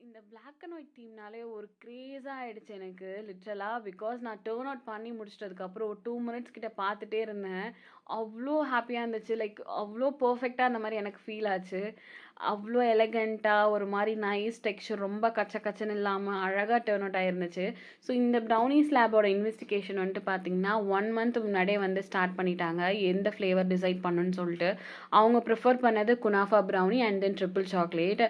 இந்த black and white தீம்னாலே ஒரு கிரேஸாக ஆயிடுச்சு எனக்கு லிட்ரலாக. பிகாஸ் நான் டேர்ன் அவுட் பண்ணி முடிச்சிட்டதுக்கப்புறம் ஒரு 2 மினிட்ஸ் கிட்ட பார்த்துட்டே இருந்தேன். அவ்வளோ ஹாப்பியாக இருந்துச்சு. லைக் அவ்வளோ பர்ஃபெக்டாக அந்த மாதிரி எனக்கு ஃபீல் ஆச்சு. அவ்வளோ எலகண்ட்டாக ஒரு மாதிரி நைஸ் டெக்ஸ்சர், ரொம்ப கச்ச கச்சன்னு இல்லாமல் அழகாக டேர்ன் அவுட் ஆயிருந்துச்சு. ஸோ இந்த ப்ரௌனிஸ் லேபோட இன்வெஸ்டிகேஷன் வந்துட்டு பார்த்தீங்கன்னா 1 மந்த் முன்னாடியே வந்து ஸ்டார்ட் பண்ணிட்டாங்க. எந்த ஃப்ளேவர் டிசைட் பண்ணணும்னு சொல்லிட்டு அவங்க ப்ரிஃபர் பண்ணது kunafa brownie and then triple chocolate.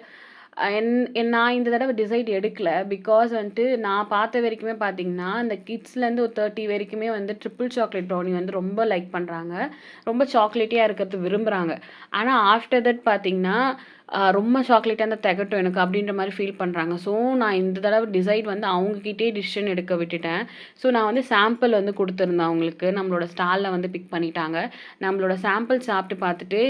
நான் இந்த தடவை டிசைட் எடுக்கல. பிகாஸ் வந்துட்டு நான் பார்த்த வரைக்குமே பார்த்தீங்கன்னா இந்த கிட்ஸ்லேருந்து ஒரு 30 வரைக்குமே வந்து ட்ரிபிள் சாக்லேட் ப்ரௌனி வந்து ரொம்ப லைக் பண்ணுறாங்க, ரொம்ப சாக்லேட்டியாக இருக்கிறது விரும்புகிறாங்க. ஆனால் ஆஃப்டர் தட் பார்த்தீங்கன்னா ரொம்ப சாக்லேட்டாக இருந்தால் திகட்டும் எனக்கு அப்படின்ற மாதிரி ஃபீல் பண்ணுறாங்க. ஸோ நான் இந்த தடவை டிசைட் வந்து அவங்கக்கிட்டே டிசிஷன் எடுக்க விட்டுட்டேன். ஸோ நான் வந்து சாம்பிள் வந்து கொடுத்துருந்தேன் அவங்களுக்கு. நம்மளோட ஸ்டாலில் வந்து பிக் பண்ணிட்டாங்க. நம்மளோட சாம்பிள் சாப்பிட்டு பார்த்துட்டு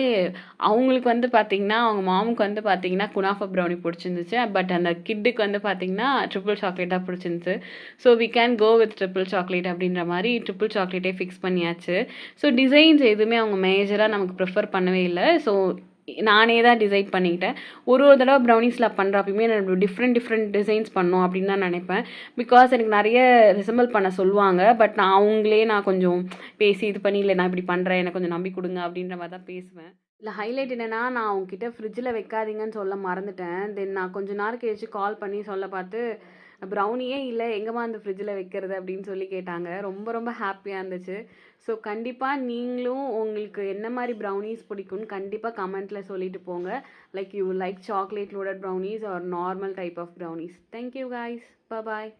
அவங்களுக்கு வந்து பார்த்தீங்கன்னா அவங்க மாமுக்கு வந்து பார்த்தீங்கன்னா குனாஃபா ப்ரௌனி பிடிச்சிருந்துச்சு. பட் அந்த கிட்டுக்கு வந்து பார்த்தீங்கன்னா ட்ரிபிள் சாக்லேட்டாக பிடிச்சிருந்துச்சு. So we can go with triple chocolate அப்படின்ற மாதிரி ட்ரிபிள் சாக்லேட்டே ஃபிக்ஸ் பண்ணியாச்சு. ஸோ டிசைன்ஸ் எதுவுமே அவங்க மேஜராக நமக்கு ப்ரிஃபர் பண்ணவே இல்லை. ஸோ நானே தான் டிசைட் பண்ணிக்கிட்டேன். ஒரு தடவை ப்ரௌனிஸில் பண்ணுறப்பயுமே நான் டிஃப்ரெண்ட் டிசைன்ஸ் பண்ணோம் அப்படின்னு தான் நினைப்பேன். பிகாஸ் எனக்கு நிறைய ரிசம்பிள் பண்ண சொல்லுவாங்க. பட் நான் கொஞ்சம் பேசி இது பண்ணி இல்லை நான் இப்படி பண்ணுறேன் எனக்கு கொஞ்சம் நம்பி கொடுங்க அப்படின்ற மாதிரி தான் பேசுவேன். இல்லை ஹைலைட் என்னென்னா நான் அவங்ககிட்ட ஃப்ரிட்ஜில் வைக்காதீங்கன்னு சொல்ல மறந்துட்டேன். தென் நான் கொஞ்சம் நேரம் கழிச்சு கால் பண்ணி சொல்ல பார்த்து ப்ரௌனியே இல்லை, எங்கேம்மா அந்த ஃப்ரிட்ஜில் வைக்கிறது அப்படின்னு சொல்லி கேட்டாங்க. ரொம்ப ரொம்ப ஹாப்பியாக இருந்துச்சு. ஸோ கண்டிப்பாக நீங்களும் உங்களுக்கு என்ன மாதிரி ப்ரௌனிஸ் பிடிக்கும்னு கண்டிப்பாக கமெண்ட்டில் சொல்லிட்டு போங்க. Like you like chocolate loaded brownies or normal type of brownies. Thank you guys. Bye.